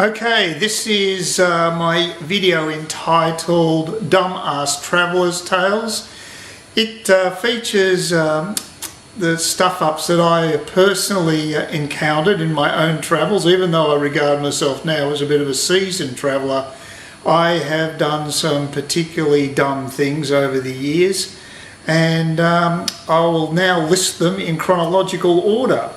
Okay, this is my video entitled Dumb Ass Traveller's Tales. It features the stuff-ups that I personally encountered in my own travels. Even though I regard myself now as a bit of a seasoned traveller, I have done some particularly dumb things over the years, and I will now list them in chronological order.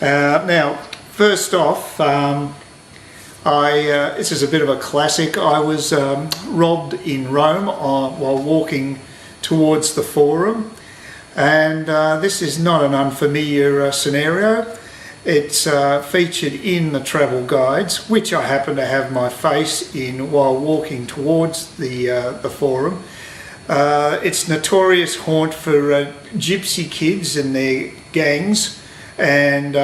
Now, first off, this is a bit of a classic. I was robbed in Rome while walking towards the Forum, and this is not an unfamiliar scenario. It's featured in the travel guides, which I happen to have my face in while walking towards the Forum. It's notorious haunt for gypsy kids and their gangs. And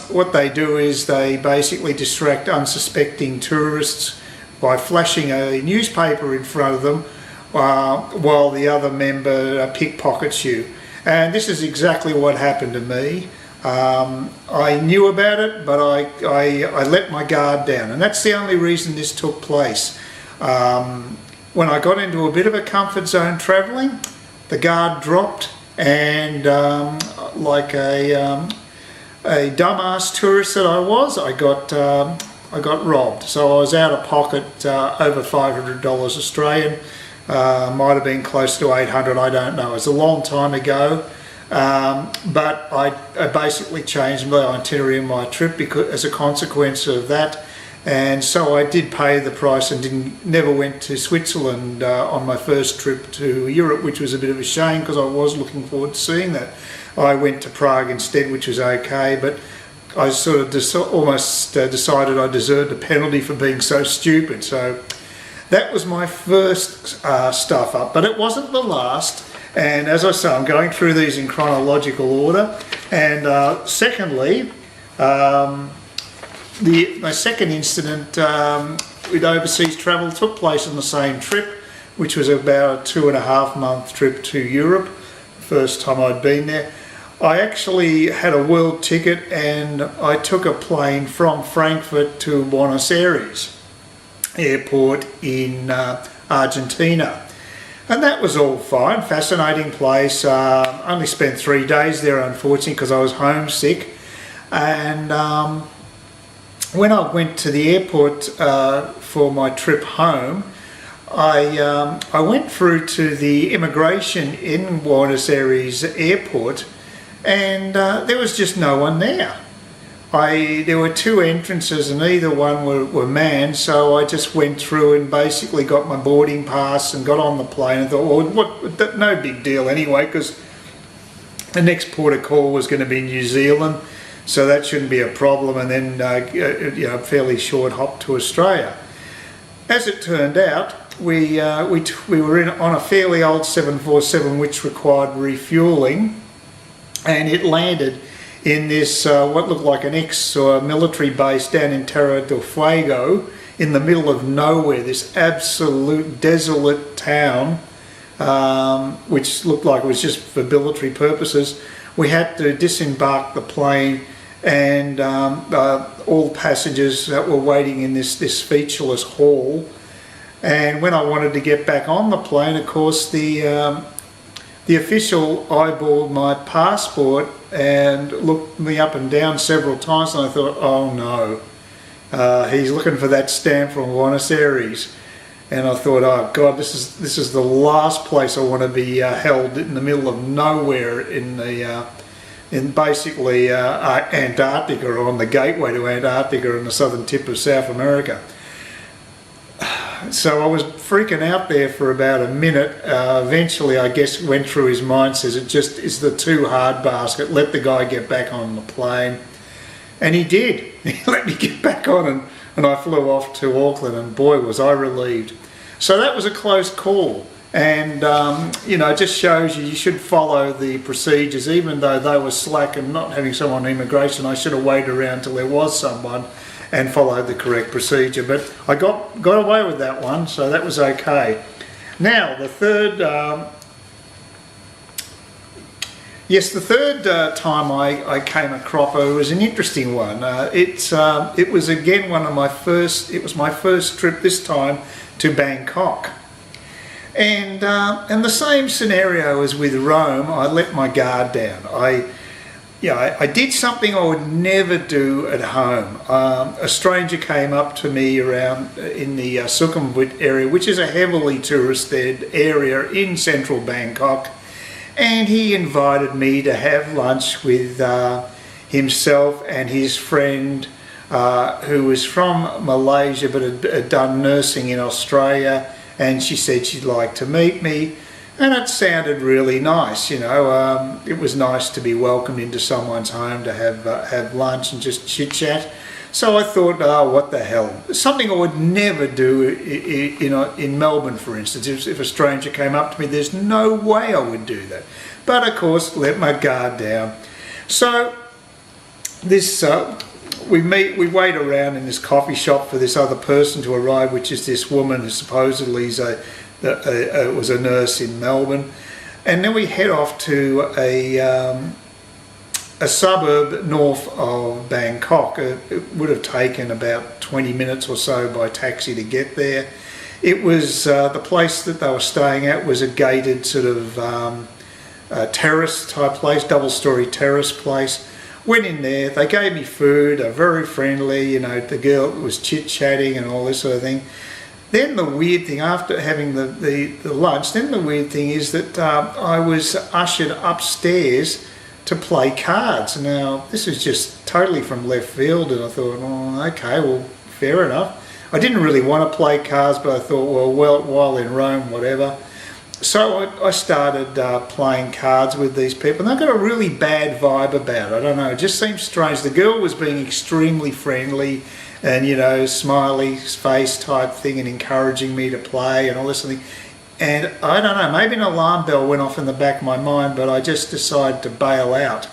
what they do is they basically distract unsuspecting tourists by flashing a newspaper in front of them while the other member pickpockets you. And this is exactly what happened to me. I knew about it, but I let my guard down, and that's the only reason this took place. When I got into a bit of a comfort zone travelling, the guard dropped, and like a dumbass tourist that I was, I got robbed. So I was out of pocket over $500 Australian. Might have been close to 800, I don't know. It was a long time ago, but I basically changed my itinerary in my trip as a consequence of that, and so I did pay the price and never went to Switzerland on my first trip to Europe, which was a bit of a shame because I was looking forward to seeing that. I went to Prague instead, which was okay, but I sort of almost decided I deserved a penalty for being so stupid. So that was my first stuff up, but it wasn't the last. And as I say, I'm going through these in chronological order. And secondly, my second incident with overseas travel took place on the same trip, which was about a 2.5-month trip to Europe. First time I'd been there. I actually had a world ticket, and I took a plane from Frankfurt to Buenos Aires airport in Argentina, and that was all fine. Fascinating place. Only spent 3 days there, unfortunately, because I was homesick. And when I went to the airport for my trip home, I went through to the immigration in Buenos Aires airport, and there was just no one there. There were 2 entrances, and either one were manned, so I just went through and basically got my boarding pass and got on the plane and thought, well, no big deal anyway, because the next port of call was going to be New Zealand, so that shouldn't be a problem, and then a fairly short hop to Australia. As it turned out, we were on a fairly old 747 which required refuelling, and it landed in this what looked like an ex-military base down in Terra del Fuego in the middle of nowhere, this absolute desolate town, which looked like it was just for military purposes. We had to disembark the plane, and all passengers that were waiting in this featureless hall. And when I wanted to get back on the plane, of course, the official eyeballed my passport and looked me up and down several times, and I thought, oh no, he's looking for that stamp from Buenos Aires. And I thought, oh God, this is the last place I want to be held in the middle of nowhere in basically Antarctica, or on the gateway to Antarctica in the southern tip of South America. So I was freaking out there for about a minute. Eventually, I guess, went through his mind, says it just is the too hard basket, let the guy get back on the plane. And he did. He let me get back on, and I flew off to Auckland, and boy was I relieved. So that was a close call, and it just shows you should follow the procedures. Even though they were slack and not having someone on immigration, I should have waited around till there was someone and followed the correct procedure. But I got away with that one, so that was okay. Now, the third Yes, the third time I came a cropper was an interesting one. It was again one of my first. It was my first trip this time to Bangkok, and the same scenario as with Rome. I let my guard down. I did something I would never do at home. A stranger came up to me around in the Sukhumvit area, which is a heavily touristed area in central Bangkok, and he invited me to have lunch with himself and his friend who was from Malaysia but had done nursing in Australia, and she said she'd like to meet me. And it sounded really nice, you know. It was nice to be welcomed into someone's home to have lunch and just chit-chat. So I thought, oh, what the hell? Something I would never do in Melbourne, for instance. If a stranger came up to me, there's no way I would do that. But of course, let my guard down. So this, we wait around in this coffee shop for this other person to arrive, which is this woman who supposedly is was a nurse in Melbourne, and then we head off to a suburb north of Bangkok. It would have taken about 20 minutes or so by taxi to get there. It was the place that they were staying at was a gated sort of terrace type place, double-storey terrace place. Went in there, they gave me food, they were very friendly, you know, the girl was chit-chatting and all this sort of thing. Then the weird thing, after having the lunch, then the weird thing is that I was ushered upstairs to play cards. Now, this was just totally from left field, and I thought, oh, okay, well, fair enough. I didn't really want to play cards, but I thought, well, while in Rome, whatever. So I started playing cards with these people, and they got a really bad vibe about it. I don't know, it just seemed strange. The girl was being extremely friendly, and, you know, smiley face type thing, and encouraging me to play and all this sort of thing. And I don't know, maybe an alarm bell went off in the back of my mind, but I just decided to bail out.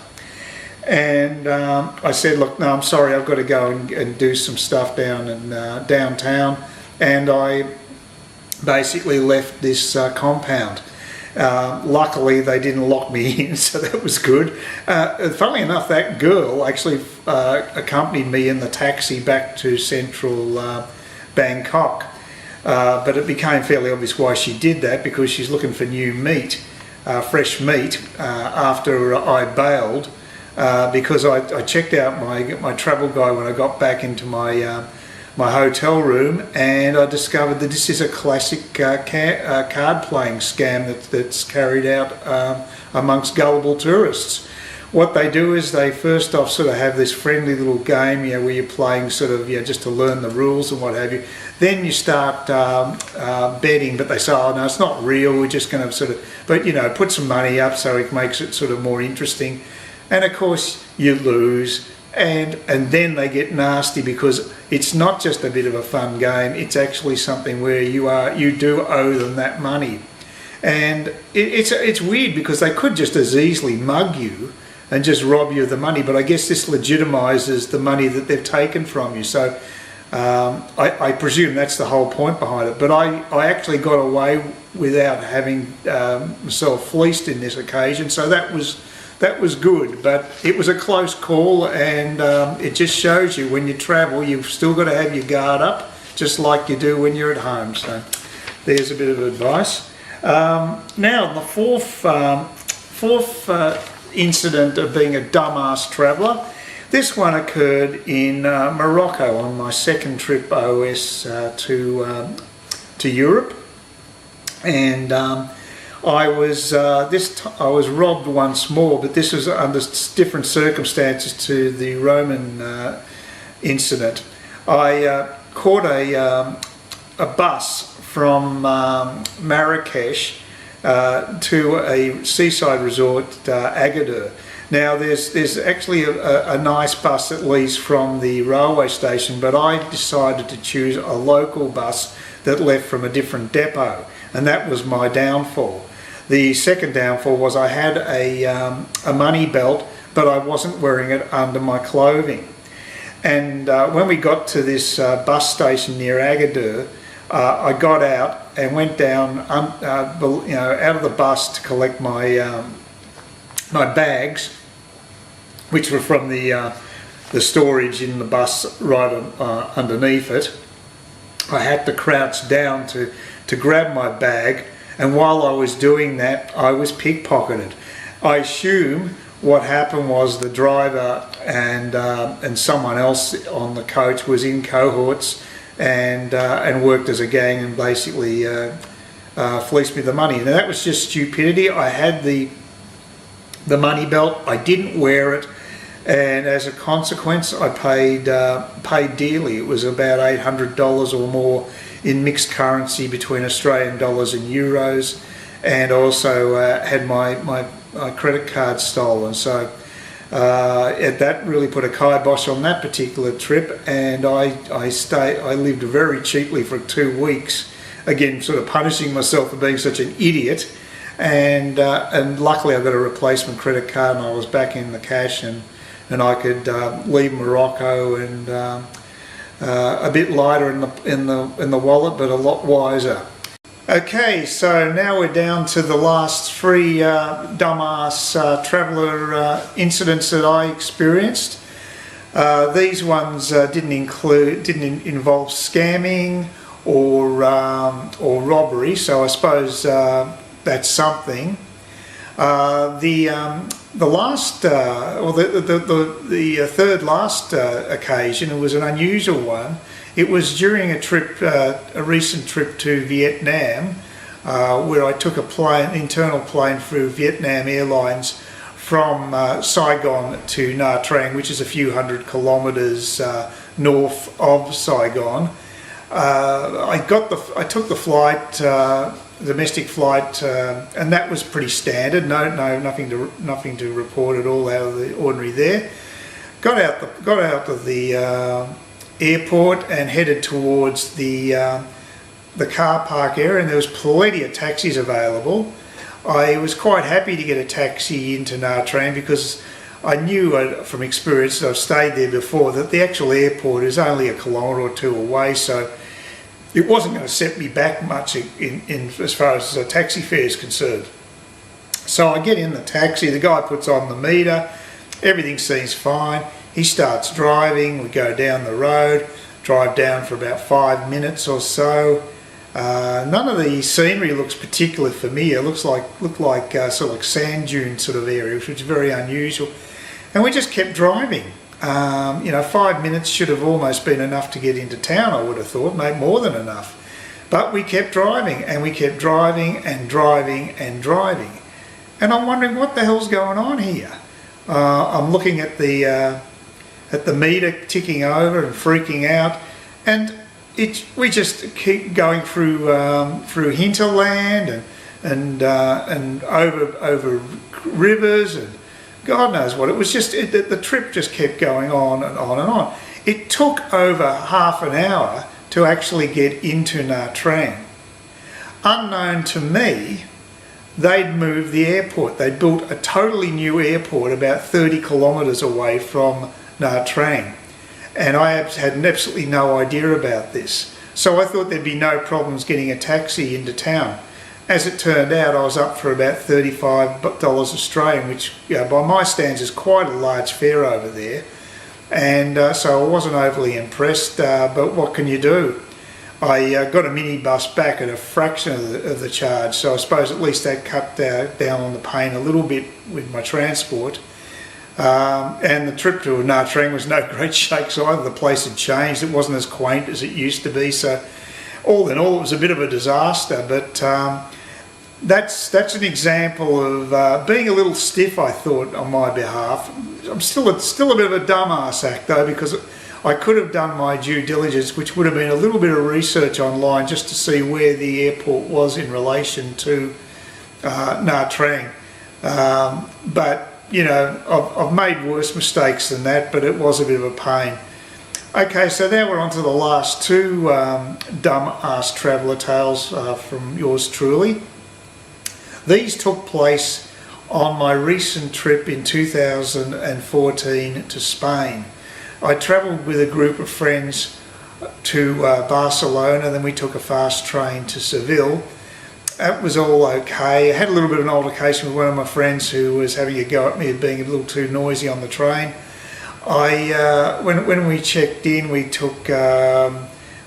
And I said, look, no, I'm sorry, I've got to go and do some stuff down in downtown. And I basically left this compound. Luckily they didn't lock me in, so that was good. Funnily enough, that girl actually accompanied me in the taxi back to central Bangkok, but it became fairly obvious why she did that, because she's looking for new meat, fresh meat, after I bailed, because I checked out my travel guide when I got back into my hotel room, and I discovered that this is a classic card playing scam that's carried out amongst gullible tourists. What they do is they first off sort of have this friendly little game, you know, where you're playing sort of, you know, just to learn the rules and what have you. Then you start betting, but they say, oh no, it's not real, we're just going to sort of, but you know, put some money up so it makes it sort of more interesting. And of course you lose. And then they get nasty, because it's not just a bit of a fun game, it's actually something where you do owe them that money. And it's weird, because they could just as easily mug you and just rob you of the money, but I guess this legitimizes the money that they've taken from you. So I presume that's the whole point behind it. But I actually got away without having myself fleeced in this occasion, so that was good, but it was a close call, and it just shows you when you travel, you've still got to have your guard up, just like you do when you're at home. So there's a bit of advice. Now, the fourth incident of being a dumbass traveller, this one occurred in Morocco on my second trip OS to Europe, and I was robbed once more, but this was under different circumstances to the Roman incident. I caught a bus from Marrakesh to a seaside resort, Agadir. Now there's actually a nice bus that leaves from the railway station, but I decided to choose a local bus that left from a different depot, and that was my downfall. The second downfall was I had a money belt, but I wasn't wearing it under my clothing. And when we got to this bus station near Agadir, I got out and went down, out of the bus to collect my my bags, which were from the storage in the bus right underneath it. I had to crouch down to grab my bag, and while I was doing that, I was pickpocketed. I assume what happened was the driver and someone else on the coach was in cohorts and worked as a gang and basically fleeced me the money. Now that was just stupidity. I had the money belt, I didn't wear it, and as a consequence I paid dearly. It was about $800 or more in mixed currency between Australian dollars and euros, and also had my credit card stolen. So that really put a kibosh on that particular trip, and I lived very cheaply for 2 weeks, again sort of punishing myself for being such an idiot. And luckily I got a replacement credit card and I was back in the cash, and I could leave Morocco and a bit lighter in the wallet, but a lot wiser. Okay, so now we're down to the last 3 dumbass traveller incidents that I experienced. These ones didn't involve scamming or robbery, so I suppose that's something. The last, or the third last occasion, it was an unusual one. It was during a recent trip to Vietnam, where I took an internal plane through Vietnam Airlines from Saigon to Nha Trang, which is a few hundred kilometres north of Saigon. I took the flight, domestic flight, and that was pretty standard. Nothing to report at all out of the ordinary there. Got out of the airport and headed towards the car park area, and there was plenty of taxis available. I was quite happy to get a taxi into Nha Trang because I knew from experience that I've stayed there before that the actual airport is only a kilometre or 2 away, so it wasn't going to set me back much in as far as the taxi fare is concerned. So I get in the taxi, the guy puts on the meter, everything seems fine. He starts driving, we go down the road, drive down for about 5 minutes or so. None of the scenery looks particularly familiar. Looked like sort of like sand dune sort of area, which is very unusual. And we just kept driving. 5 minutes should have almost been enough to get into town, I would have thought, maybe more than enough. But we kept driving, and we kept driving and driving and driving. And I'm wondering what the hell's going on here. I'm looking at the meter ticking over and freaking out, and we just keep going through hinterland and over rivers and God knows what. It was just the trip just kept going on and on and on. It took over half an hour to actually get into Nha Trang. Unknown to me, they'd moved the airport. They'd built a totally new airport about 30 kilometres away from Nha Trang, and I had absolutely no idea about this. So I thought there'd be no problems getting a taxi into town. As it turned out, I was up for about $35 Australian, which by my standards is quite a large fare over there, and so I wasn't overly impressed, but what can you do? I got a minibus back at a fraction of the charge, so I suppose at least that cut down on the pain a little bit with my transport. And the trip to Nha Trang was no great shakes either. The place had changed. It wasn't as quaint as it used to be, so all in all it was a bit of a disaster, but that's an example of being a little stiff, I thought, on my behalf. I'm still a bit of a dumbass act though, because I could have done my due diligence, which would have been a little bit of research online just to see where the airport was in relation to Nha Trang. But I've made worse mistakes than that, but it was a bit of a pain. Okay, so now we're on to the last 2 dumb-ass traveller tales from yours truly. These took place on my recent trip in 2014 to Spain. I travelled with a group of friends to Barcelona, then we took a fast train to Seville. that was all okay. I had a little bit of an altercation with one of my friends who was having a go at me of being a little too noisy on the train. When we checked in, we took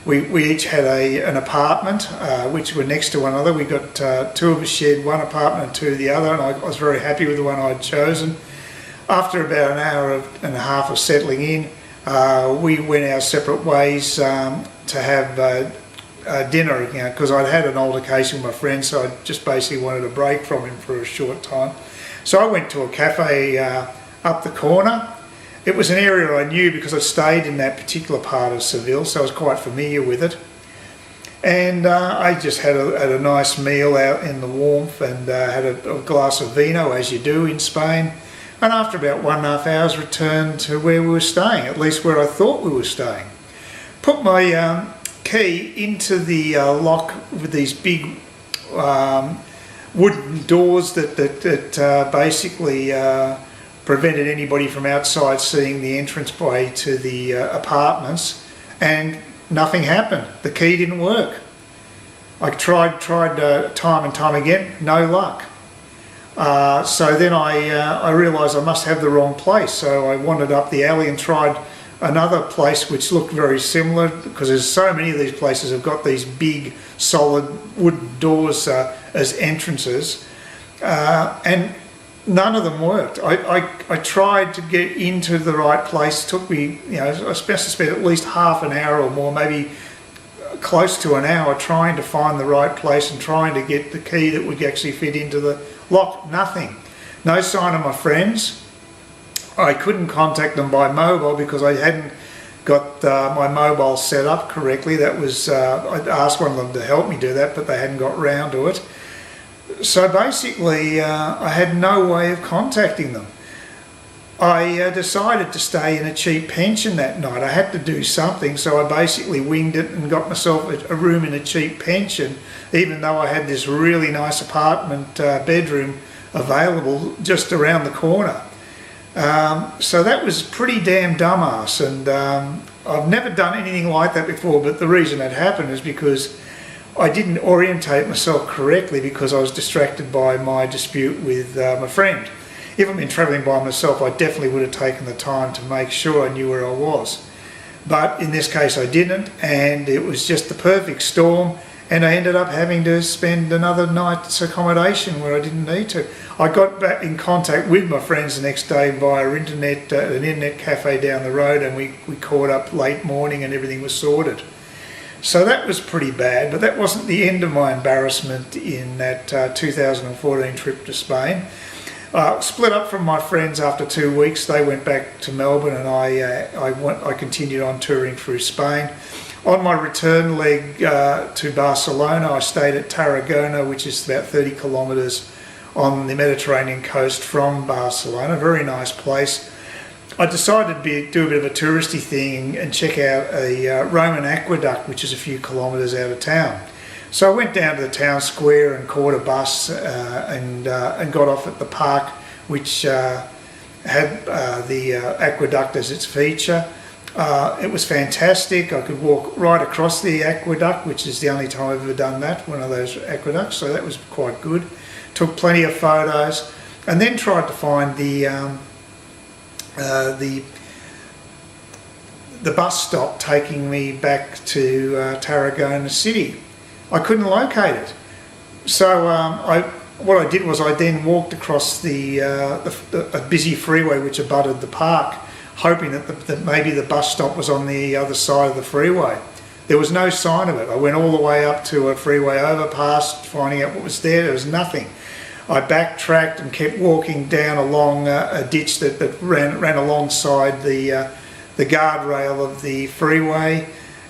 we each had an apartment which were next to one another. We got two of us shared one apartment and two the other, and I was very happy with the one I'd chosen. After about an hour and a half of settling in, we went our separate ways to have dinner, because I'd had an altercation with my friend, so I just basically wanted a break from him for a short time. So I went to a cafe up the corner. It was an area I knew because I stayed in that particular part of Seville, so I was quite familiar with it. And I just had a nice meal out in the warmth, and had a glass of vino, as you do in Spain. And after about 1.5 hours, returned to where we were staying, at least where I thought we were staying. Put my key into the lock with these big wooden doors that basically prevented anybody from outside seeing the entranceway to the apartments, and nothing happened. The key didn't work. I tried time and time again, no luck. So then I realised I must have the wrong place, so I wandered up the alley and tried another place which looked very similar, because there's so many of these places have got these big solid wooden doors as entrances, and none of them worked. I tried to get into the right place. It took me, I must have spent at least half an hour or more, maybe close to an hour, trying to find the right place and trying to get the key that would actually fit into the lock. Nothing. No sign of my friends. I couldn't contact them by mobile because I hadn't got my mobile set up correctly. That was I'd asked one of them to help me do that, but they hadn't got round to it. So basically I had no way of contacting them. I decided to stay in a cheap pension that night. I had to do something, so I basically winged it and got myself a room in a cheap pension, even though I had this really nice apartment bedroom available just around the corner. So that was pretty damn dumbass, and I've never done anything like that before, but the reason it happened is because I didn't orientate myself correctly, because I was distracted by my dispute with my friend. If I'd been travelling by myself, I definitely would have taken the time to make sure I knew where I was. But in this case I didn't, and it was just the perfect storm, and I ended up having to spend another night's accommodation where I didn't need to. I got back in contact with my friends the next day via internet, an internet cafe down the road, and we caught up late morning and everything was sorted. So that was pretty bad, but that wasn't the end of my embarrassment in that 2014 trip to Spain. Split up from my friends after 2 weeks. They went back to Melbourne, and I continued on touring through Spain. On my return leg to Barcelona, I stayed at Tarragona, which is about 30 kilometres on the Mediterranean coast from Barcelona. Very nice place. I decided to do a bit of a touristy thing and check out a Roman aqueduct, which is a few kilometres out of town. So I went down to the town square and caught a bus and got off at the park, which had the aqueduct as its feature. It was fantastic. I could walk right across the aqueduct, which is the only time I've ever done that, one of those aqueducts, so that was quite good. Took plenty of photos, and then tried to find the bus stop taking me back to Tarragona City. I couldn't locate it. So what I did was I then walked across a busy freeway which abutted the park, hoping that maybe the bus stop was on the other side of the freeway. There was no sign of it. I went all the way up to a freeway overpass, finding out what was there. There was nothing. I backtracked and kept walking down along a ditch that ran alongside the guardrail of the freeway.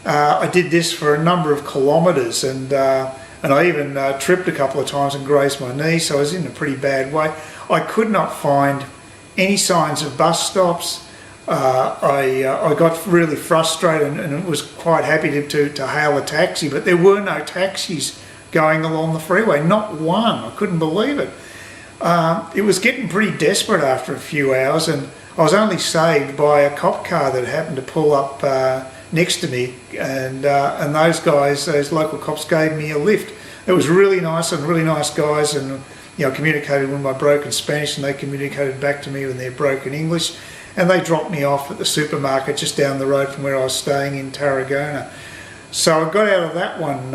I did this for a number of kilometres, and I even tripped a couple of times and grazed my knee, so I was in a pretty bad way. I could not find any signs of bus stops. I got really frustrated and was quite happy to hail a taxi, but there were no taxis going along the freeway, not one. I couldn't believe it. It was getting pretty desperate after a few hours, and I was only saved by a cop car that happened to pull up next to me, and those guys, those local cops, gave me a lift. it was really nice and really nice guys, and you know, communicated with my broken Spanish and they communicated back to me with their broken English, and they dropped me off at the supermarket just down the road from where I was staying in Tarragona. So I got out of that one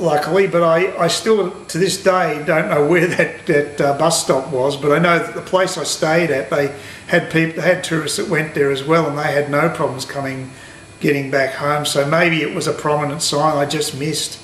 luckily, but I still to this day don't know where that bus stop was, but I know that the place I stayed at, they had tourists that went there as well, and they had no problems getting back home, so maybe it was a prominent sign I just missed.